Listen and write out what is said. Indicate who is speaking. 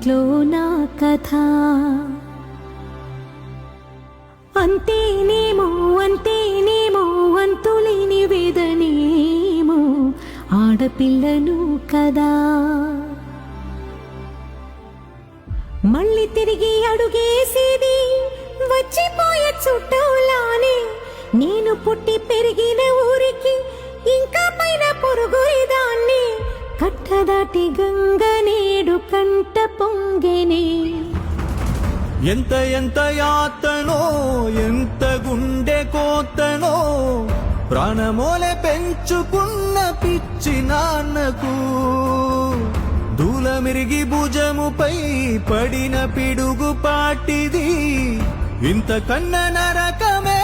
Speaker 1: ఇంట్లో నా కథ. అంతేనేమో అంతేనేమో అంతులేని వేదనేమో ఆడపిల్లను కదా. మళ్ళీ తిరిగి అడుగేసేది వచ్చిపోయే చుట్టూలానే. నేను పుట్టి పెరిగిన ఊరికి ఇంకా పైన పొరుగుదాన్ని. కట్టదాటి గంగ నేడు కంట పొంగెనే.
Speaker 2: ఎంత ఎంత యాతనో ఎంత గుండె కోతనో ప్రాణమోలే పెంచుకున్న పిచ్చి నాన్నకు దూలమిరిగి భుజముపై పడిన పిడుగు పాటిది ఇంత కన్న నరకమే